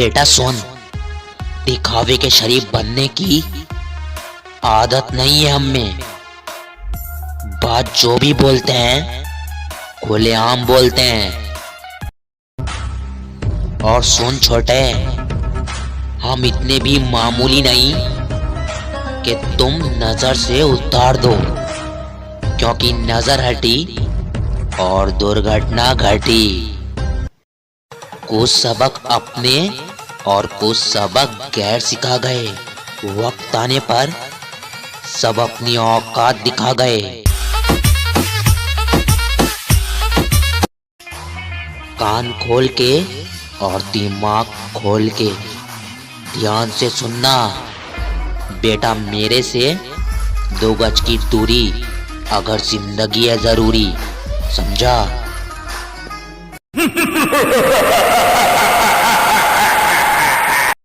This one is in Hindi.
बेटा सुन, दिखावे के शरीफ बनने की आदत नहीं है हम में। बात जो भी बोलते हैं खुलेआम बोलते हैं। और सुन छोटे, हम इतने भी मामूली नहीं कि तुम नजर से उतार दो, क्योंकि नजर हटी और दुर्घटना घटी। कुछ सबक अपने और कुछ सबक गैर सिखा गए। वक्त आने पर सब अपनी औकात दिखा गए। कान खोल के और दिमाग खोल के ध्यान से सुनना बेटा। मेरे से 2 गज की दूरी अगर जिंदगी है जरूरी, समझा?